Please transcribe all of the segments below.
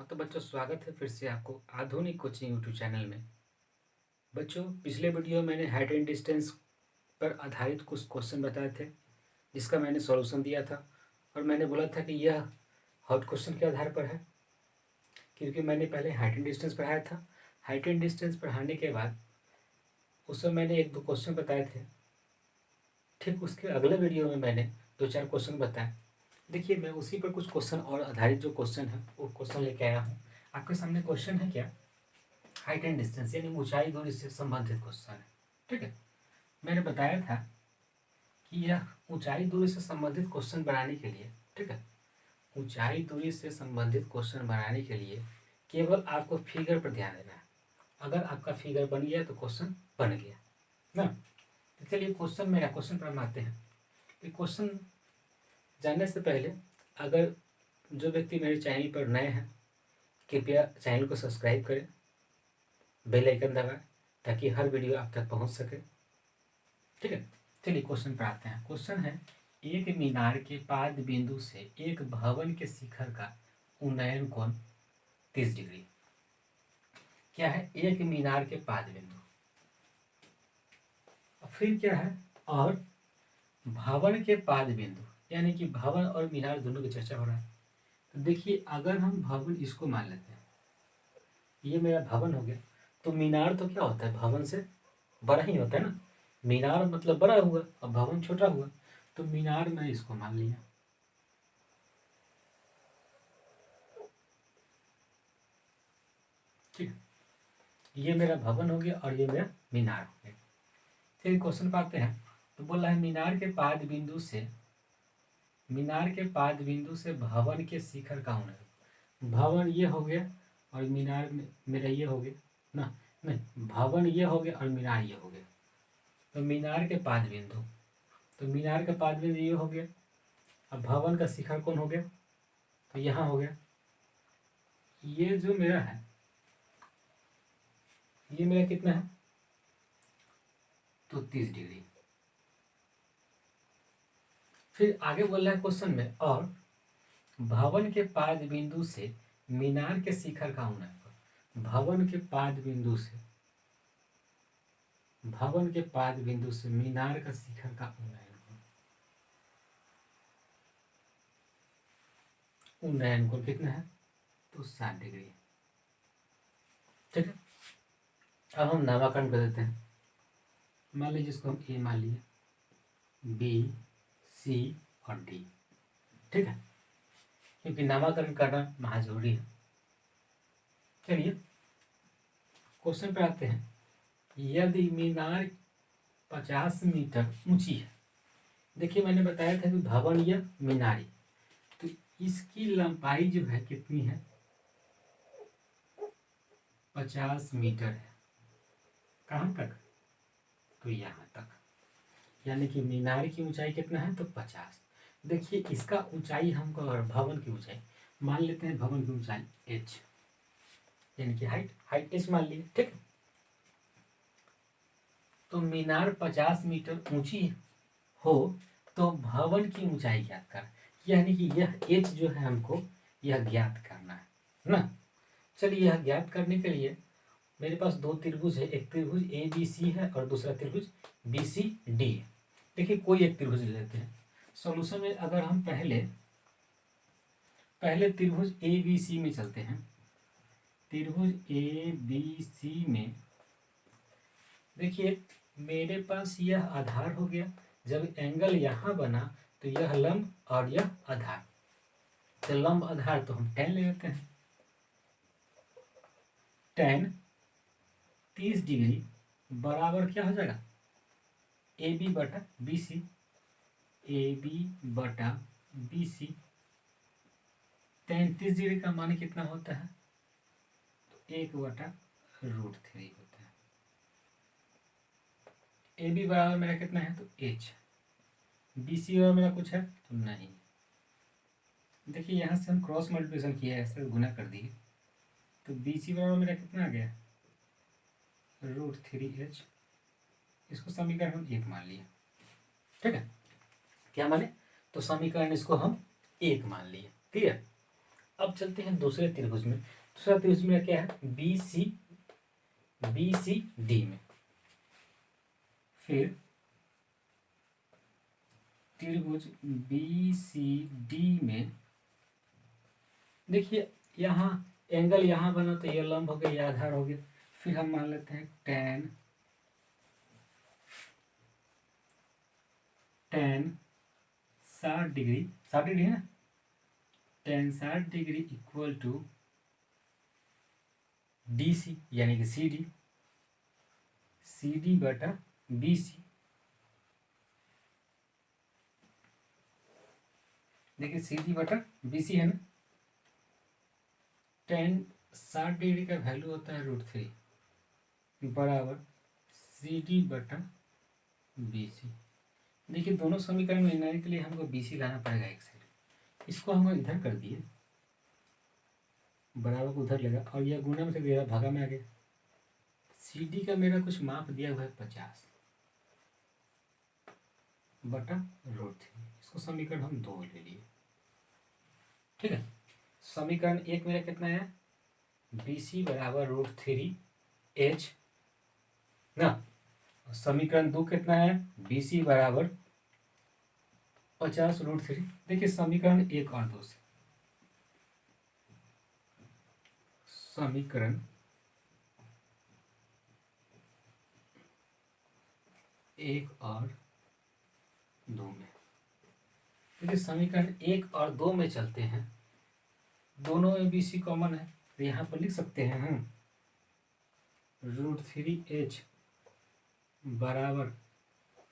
हाँ तो बच्चों, स्वागत है फिर से आपको आधुनिक कोचिंग यूट्यूब चैनल में। बच्चों, पिछले वीडियो में मैंने हाइट एंड डिस्टेंस पर आधारित कुछ क्वेश्चन बताए थे, जिसका मैंने सॉल्यूशन दिया था। और मैंने बोला था कि यह हॉट क्वेश्चन के आधार पर है, क्योंकि मैंने पहले हाइट एंड डिस्टेंस पढ़ाया था। हाइट एंड डिस्टेंस पढ़ाने के बाद उसमें मैंने एक दो क्वेश्चन बताए थे। ठीक उसके अगले वीडियो में मैंने दो चार क्वेश्चन बताए। देखिए, मैं उसी पर कुछ क्वेश्चन और आधारित जो क्वेश्चन है वो क्वेश्चन लेके आया हूँ। आपके सामने क्वेश्चन है क्या? हाइट एंड डिस्टेंस यानी ऊंचाई दूरी से संबंधित क्वेश्चन है। ठीक है, मैंने बताया था कि यह ऊंचाई दूरी से संबंधित क्वेश्चन बनाने के लिए, ठीक है, ऊंचाई दूरी से संबंधित क्वेश्चन बनाने के लिए केवल आपको फिगर पर ध्यान देना है। अगर आपका फिगर बन गया तो क्वेश्चन बन गया ना। तो चलिए क्वेश्चन पर हम आते हैं। ये क्वेश्चन जानने से पहले, अगर जो व्यक्ति मेरे चैनल पर नए हैं, कृपया चैनल को सब्सक्राइब करें, बेल आइकन दबाएं, ताकि हर वीडियो आप तक पहुंच सके। ठीक है, चलिए क्वेश्चन पर आते हैं। क्वेश्चन है, एक मीनार के पाद बिंदु से एक भवन के शिखर का उन्नयन कोण 30 डिग्री। क्या है? एक मीनार के पाद बिंदु, फिर क्या है, और भवन के पाद बिंदु, यानी कि भवन और मीनार दोनों की चर्चा हो रहा है। तो देखिए, अगर हम भवन इसको मान लेते हैं, ये मेरा भवन हो गया, तो मीनार तो क्या होता है, भवन से बड़ा ही होता है ना। मीनार मतलब बड़ा हुआ और भवन छोटा हुआ, तो मीनार मैं इसको मान लिया। ठीक है, ये मेरा भवन हो गया और ये मेरा मीनार हो गया। फिर क्वेश्चन पे आते हैं। तो बोल रहा है, मीनार के पाद बिंदु से भवन के शिखर का होना। भवन ये हो गया और मीनार में मेरा ये हो गया ना। नहीं, भवन ये हो गया और मीनार ये हो गया। तो मीनार का पाद बिंदु ये हो गया। अब भवन का शिखर कौन हो गया? तो यहाँ हो गया। ये जो मेरा है, ये मेरा कितना है? तो 30 डिग्री। फिर आगे बोल रहा है क्वेश्चन में, और भवन के पाद बिंदु से मीनार के शिखर का होना है। भवन के पाद बिंदु से मीनार का शिखर का उन्नयन कोण कितना है? तो 60 डिग्री। ठीक है, अब हम नामाकरण कर देते हैं। मान लीजिए इसको हम ए मान लिए, बी, सी और डी। ठीक है, क्योंकि नामाकरण करना महा जरूरी है। चलिए क्वेश्चन पे आते हैं। यदि मीनार 50 मीटर ऊंची है, देखिए मैंने बताया था कि भवन या मीनारी, तो इसकी लंबाई जो है कितनी है? 50 मीटर है। कहाँ तक? तो यहाँ तक। यानी कि मीनार की ऊंचाई कितना है? तो 50। देखिए इसका ऊंचाई हमको, और भवन की ऊंचाई मान लेते हैं, भवन की ऊंचाई h, यानी कि हाइट h मान लिए। ठीक है, तो मीनार 50 मीटर ऊंची हो तो भवन की ऊंचाई ज्ञात कर, यानी कि यह h जो है हमको यह ज्ञात करना है ना। चलिए, यह ज्ञात करने के लिए मेरे पास दो त्रिभुज है, एक त्रिभुज ए बी सी है और दूसरा त्रिभुज बी सी डी है। देखिए कोई एक त्रिभुज ले लेते हैं। सॉल्यूशन में अगर हम पहले त्रिभुज ए बी सी में चलते हैं, त्रिभुज ए बी सी में देखिए मेरे पास यह आधार हो गया। जब एंगल यहाँ बना तो यह लंब और यह आधार, तो लंब आधार तो हम tan ले लेते हैं। tan 30 डिग्री बराबर क्या हो जाएगा? ए बी बटा बी सी। tan 30 डिग्री का मान कितना होता है? तो 1/√3 होता है। ए बी बराबर मेरा कितना है? तो h। बी सी बराबर मेरा कुछ है तो नहीं। देखिए यहाँ से हम क्रॉस मल्टीप्लिकेशन किया है, ऐसे गुना कर दिए, तो बी सी बराबर मेरा कितना आ गया? √3h। इसको समीकरण हम 1 मान लिया। ठीक है, क्या माने? तो समीकरण इसको हम 1 मान लिए। क्लियर? अब चलते हैं दूसरे त्रिभुज में। दूसरा त्रिभुज में क्या है, बी सी डी में। फिर त्रिभुज बी सी डी में देखिए, यहाँ एंगल यहाँ बना तो ये लंब हो गया, ये आधार हो गया। फिर हम मान लेते हैं टेन 60 डिग्री, 60 डिग्री है ना, tan 60 degree equal to D C, यानी कि सी डी बटा बी सी। देखिए सी डी बटा बी सी है ना, टेन 60 डिग्री का वैल्यू होता है √3 बराबर सी डी बटा बी सी। देखिए दोनों समीकरण में लाने के लिए हमको बी सी लाना पड़ेगा एक साइड, इसको हम इधर कर दिए, बराबर को उधर लगा और यह गुना में से दिया भागा में आ गया। सी डी का मेरा कुछ माप दिया हुआ है 50 बटा √3, इसको समीकरण हम 2 ले लिए। ठीक है, समीकरण 1 मेरा कितना है, बी सी बराबर √3h ना। समीकरण 2 कितना है, बी सी बराबर 50 √3। देखिए समीकरण 1 और 2 से, समीकरण 1 और 2 में, देखिए समीकरण 1 और 2 में चलते हैं, दोनों में बी सी कॉमन है तो यहाँ पर लिख सकते हैं हम √3h बराबर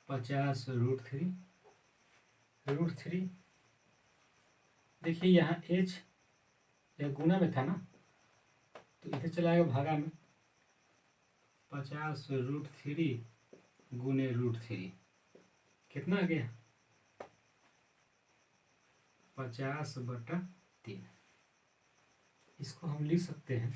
50 √3। देखिए यहाँ h यह गुना में था ना, तो इधर चला गया भागा में, 50 √3 गुने √3 कितना आ गया, 50 बटा 3। इसको हम लिख सकते हैं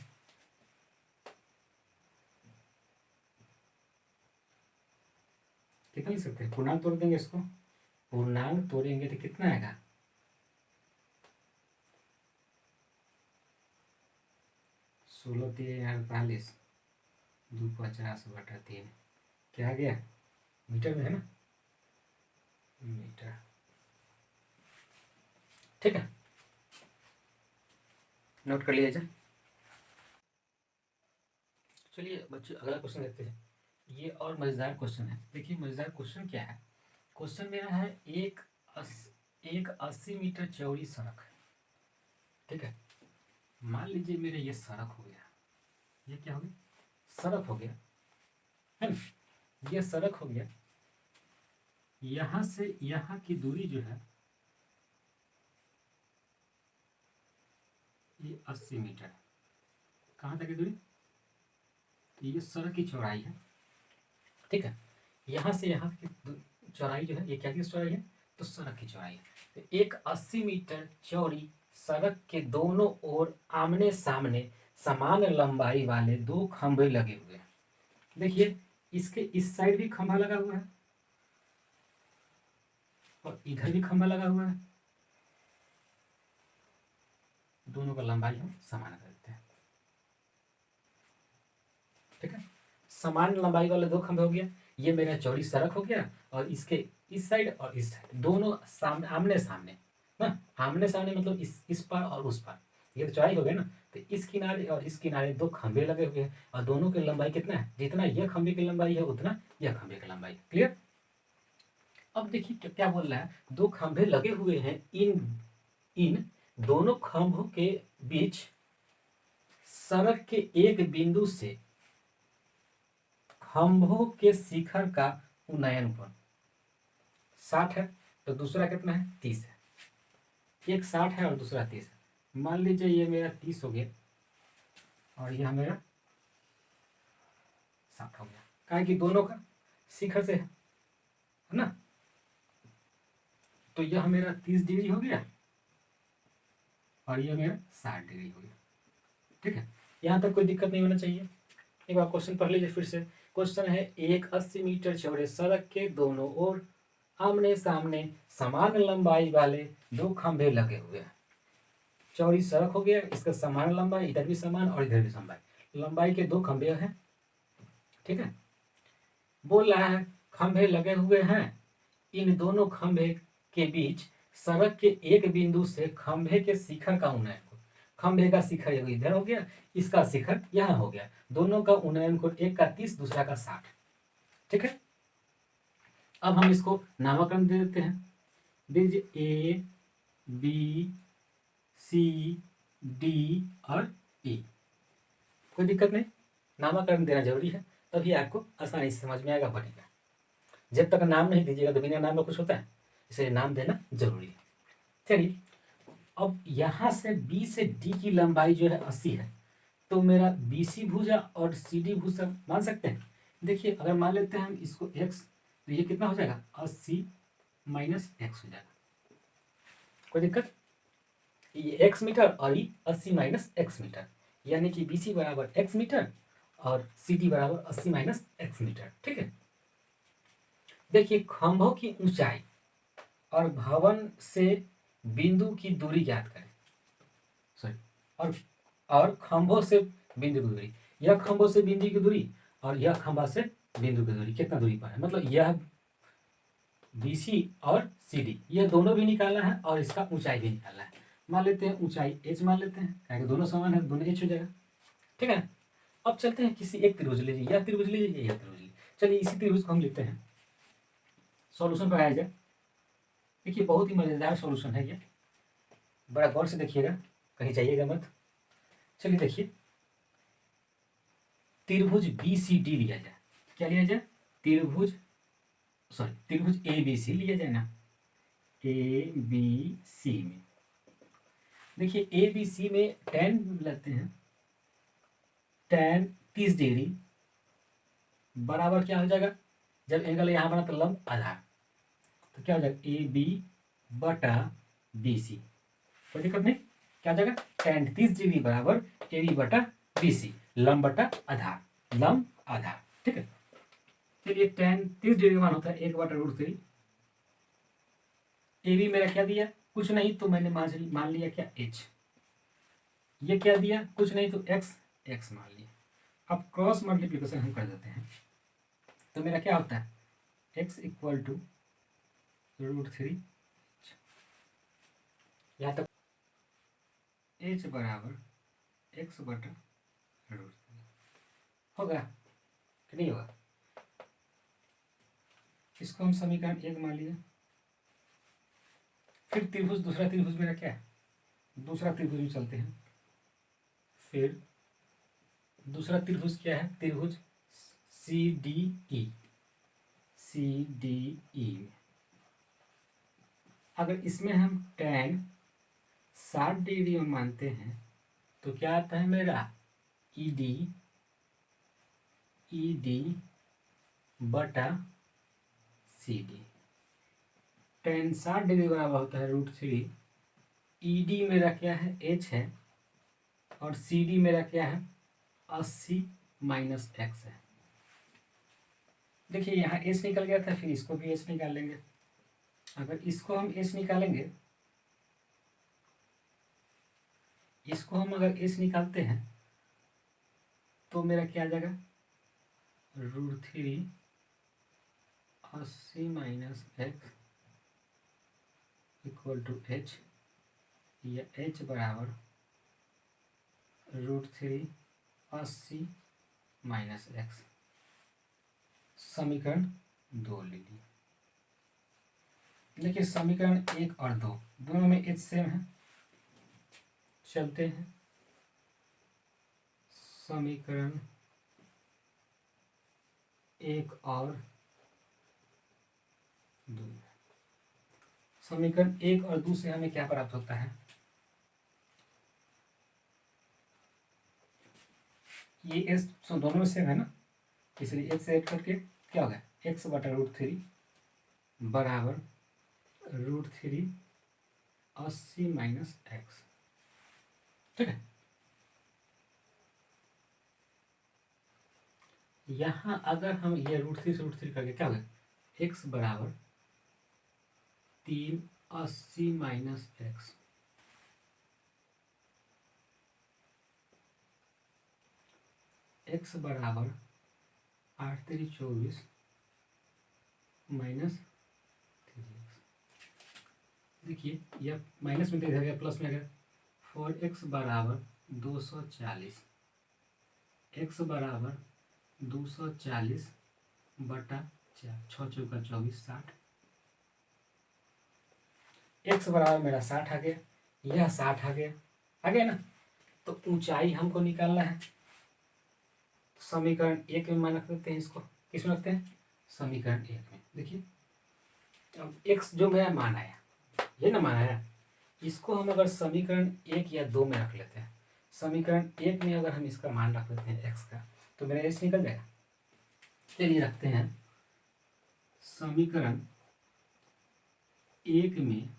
कितना लिख सकते हैं, पूर्णांक तोड़ देंगे इसको, पूर्णांक तोड़ेंगे तो कितना आएगा, 16 3 48 2 50 बटा 3 क्या आ गया, मीटर में है ना, मीटर। ठीक है, नोट कर लिया जाए। चलिए बच्चों अगला क्वेश्चन देखते हैं, ये और मजेदार क्वेश्चन है। देखिए मजेदार क्वेश्चन क्या है, क्वेश्चन मेरा है एक 80 मीटर चौड़ी सड़क है। ठीक है, मान लीजिए मेरे ये सड़क हो गया, ये क्या हो गया, सड़क हो गया है ना, ये सड़क हो गया, यहाँ से यहाँ की दूरी जो है ये 80 मीटर, कहाँ तक की दूरी, ये सड़क की चौड़ाई है। ठीक है, यहाँ से यहाँ की चौड़ाई जो है, ये क्या की चौड़ाई है, तो सड़क की चौड़ाई है। तो एक 80 मीटर चौड़ी सड़क के दोनों ओर आमने सामने समान लंबाई वाले 2 खंभे लगे हुए हैं। देखिए इसके इस साइड भी खंभा लगा हुआ है और इधर भी खंभा लगा हुआ है, दोनों का लंबाई हम समान कर देते हैं। ठीक है, समान लंबाई वाले 2 खंभे हो गया, ये मेरा चौड़ी सड़क हो गया और इसके इस साइड और इस साइड दोनों सामने आमने सामने ना, आमने सामने मतलब इस पार और उस पार, ये तो चौड़ाई हो गया ना। तो इस किनारे और इस किनारे 2 खंभे लगे हुए हैं और दोनों की लंबाई कितना है, जितना यह खंभे की लंबाई है उतना यह खंभे की लंबाई। क्लियर। अब देखिए क्या बोल रहा है, 2 खंभे लगे हुए हैं, इन दोनों खंभों के बीच सड़क के एक बिंदु से खंभों के शिखर का उन्नयन कोण 60 है, तो दूसरा कितना है, 30 है। एक 60 है और दूसरा 30 है। मान लीजिए ये मेरा 30 हो गया और यह मेरा 60 हो गया, कहा कि दोनों का शिखर से है ना, तो यह मेरा 30 डिग्री हो गया और यह मेरा 60 डिग्री हो गया। ठीक है, यहाँ तक कोई दिक्कत नहीं होना चाहिए। एक बार क्वेश्चन पढ़ लीजिए फिर से। क्वेश्चन है एक 80 मीटर चौड़े सड़क के दोनों ओर आमने सामने समान लंबाई वाले 2 खंभे लगे हुए हैं। चौड़ी सड़क हो गया, इसका समान लंबाई, इधर भी समान और इधर भी समान लंबाई के दो खंभे हैं, ठीक है। बोल रहा है खंभे लगे हुए हैं, इन दोनों खंभे के बीच सड़क के एक बिंदु से खंभे के शिखर का उन्नयन कोण, खंभे का शिखर इधर हो गया, इसका शिखर यहाँ हो गया, दोनों का उन्नयन कोण, एक का 30 दूसरा का 60, ठीक है। अब हम इसको नामकरण दे देते हैं, दीजिए ए बी सी डी और ई, कोई दिक्कत नहीं, नामकरण देना जरूरी है, तभी आपको आसानी से समझ में आएगा, बढ़ेगा। जब तक नाम नहीं दीजिएगा तो बिना नाम में कुछ होता है, इसलिए नाम देना जरूरी है। चलिए, अब यहाँ से बी से डी की लंबाई जो है 80 है, तो मेरा बी सी भुजा और सी डी भुजा मान सकते हैं। देखिए, अगर मान लेते हैं हम इसको x, तो ये कितना हो जाएगा 80 माइनस एक्स हो जाएगा, कोई दिक्कत, ये x मीटर और ये 80 माइनस एक्स मीटर, यानी कि बी सी बराबर x मीटर और सी डी बराबर 80 माइनस एक्स मीटर, ठीक है। देखिए, खंभों की ऊंचाई और भवन से बिंदु की दूरी ज्ञात करें, सॉरी, और खंभों से बिंदु की दूरी, यह खंभों से बिंदु की दूरी और यह खंभा से बिंदु की दूरी कितना दूरी पर है, मतलब यह BC और CD यह दोनों भी निकालना है और इसका ऊंचाई भी निकालना है। मान लेते हैं ऊंचाई h मान लेते हैं, क्योंकि दोनों समान है, दोनों h हो जाएगा, ठीक है। अब चलते हैं किसी एक त्रिभुज लीजिए, यह त्रिभुज लीजिए, यह त्रिभुज लीजिए, चलिए इसी त्रिभुज को हम लिखते हैं, सॉल्यूशन पर आया जाए। देखिए, बहुत ही मजेदार सॉल्यूशन है ये, बड़ा गौर से देखिएगा, कहीं जाइएगा मत। चलिए देखिए, त्रिभुज BCD लिया जाए, क्या लिया जाए, त्रिभुज ABC लिया जाए ना, ABC में देखिए, ABC में tan लेते हैं, tan 30 डिग्री बराबर क्या हो जाएगा, जब एंगल यहाँ बना तो लंब आधार, तो क्या हो जाएगा AB बटा BC, कोई दिक्कत नहीं, क्या हो जाएगा tan 30 डिग्री बराबर AB बटा BC, लंब बटा आधार, लंब आधार, ठीक है। चलिए, tan 30 डिग्री मान होता है 1/√3, AB मेरा क्या दिया, कुछ नहीं तो मैंने मान लिया क्या h, ये क्या दिया, कुछ नहीं तो x मान लिया। अब क्रॉस मल्टीप्लिकेशन हम कर देते हैं, तो मेरा क्या होता है x इक्वल टू √3, यहाँ तक h बराबर x बटा √3 होगा कि नहीं होगा। इसको हम समीकरण 1 मान लिया। फिर त्रिभुज, दूसरा त्रिभुज मेरा क्या है, दूसरा त्रिभुज में चलते हैं। फिर दूसरा त्रिभुज क्या है, त्रिभुज CDE, अगर इसमें हम tan 60 डिग्री में मानते हैं तो क्या आता है मेरा ED बटा CD, tan 60 डिग्री बराबर होता है √3, ED मेरा क्या है h है और CD मेरा क्या है 80 माइनस एक्स है। देखिए, यहाँ h निकल गया था, फिर इसको भी h निकाल लेंगे। अगर इसको हम h निकालेंगे, इसको हम अगर h निकालते हैं तो मेरा क्या आ जाएगा √3 80 minus X equal to h, या h बराबर √3 80 माइनस एक्स, समीकरण 2 ले लीजिए। देखिए, समीकरण 1 और 2 दोनों में h सेम है, चलते हैं समीकरण 1 और 2, समीकरण 1 और 2 से हमें क्या प्राप्त होता है, ये s दोनों में सेम है ना, इसलिए h से ऐड करके क्या होगा x बटा √3 बराबर √3 80 माइनस एक्स, ठीक है। यहाँ अगर हम ये √3 से √3 करके क्या होगा x बराबर 3 80 माइनस एक्स, x बराबर 8 3 24 माइनस 3x। देखिए यह माइनस में इधर गया प्लस में गया। 4x बराबर 240, x बराबर 240 बटा 4, 6 चौका 24 60। x बराबर मेरा 60 आ गया, यह 60 आ गया ना। तो ऊंचाई हमको निकालना है। समीकरण 1 में मान रख देते हैं इसको। किस में रखते हैं? समीकरण 1 में। देखिए अब x जो मेरा मान आया, ये ना मान आया, इसको हम अगर समीकरण 1 या 2 में रख लेते हैं। समीकरण 1 में अगर हम इसका मान रख लेते हैं x का, तो मेरा x निकल जाएगा। चलिए रखते हैं समीकरण 1 में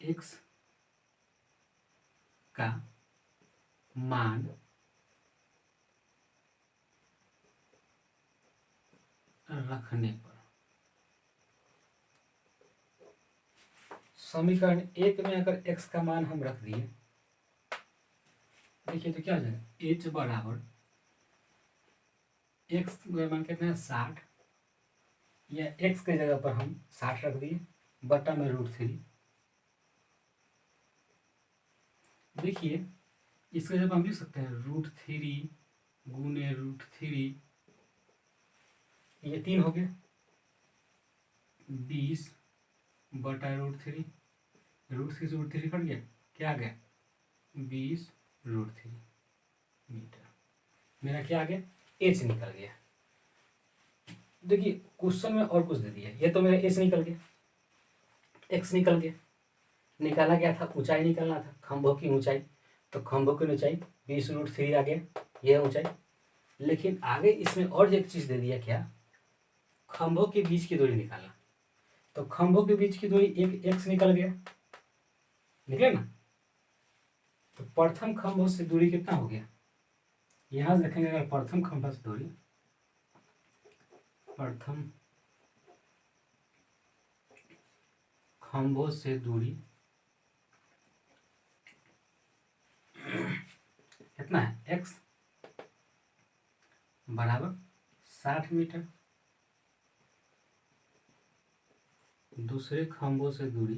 x का मान रखने पर, समीकरण 1 में अगर x का मान हम रख दिए, देखिए तो क्या हो जाएगा, h बराबर x मान कितना है 60, या x के जगह पर हम 60 रख दिए बटा में √3। देखिए इसके जब हम लिख सकते हैं √3 गुने √3, ये 3 हो गया, 20 बटा √3, √3 से √3 कट गया, क्या आ गया 20 √3 मीटर। मेरा क्या आ गया, एच निकल गया। देखिए क्वेश्चन में और कुछ दे दिया, ये तो मेरा एच निकल गया, एक्स निकल गया। निकाला गया था ऊंचाई, निकालना था खंभों की ऊंचाई, तो खंभों की ऊंचाई 20 √3 आ गया, यह ऊंचाई। लेकिन आगे इसमें और एक चीज दे दिया, क्या, खंभों के बीच की दूरी निकालना। तो खंभों के बीच की दूरी एक एक्स निकल गया, निकले ना। तो प्रथम खंभों से दूरी कितना हो गया, यहां से देखेंगे अगर प्रथम खंभा से दूरी, प्रथम खंभों से दूरी कितना है, x बराबर 60 मीटर। दूसरे खंभों से दूरी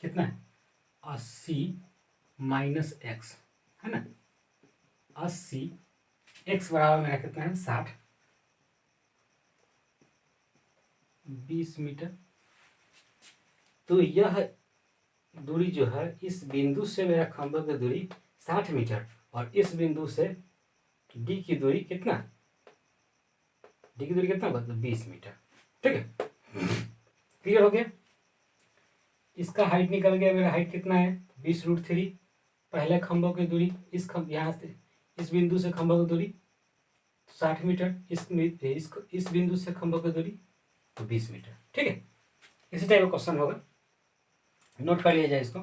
कितना है, 80 माइनस x, है ना। 80, x बराबर मेरा कितना है 60, 20 मीटर। तो यह दूरी जो है, इस बिंदु से मेरा खंभों की दूरी 60 मीटर, और इस बिंदु से डी की दूरी कितना, डी की दूरी कितना, मतलब 20 मीटर। ठीक है, क्लियर हो गया। इसका हाइट निकल गया, मेरा हाइट कितना है 20 √3। पहले खंभों की दूरी, इस खंभ यहाँ से इस बिंदु से खंभों की दूरी 60 मीटर, इस बिंदु से खंभों की दूरी तो 20 मीटर। ठीक है, इसी टाइप का क्वेश्चन होगा, नोट कर लिया जाए इसको।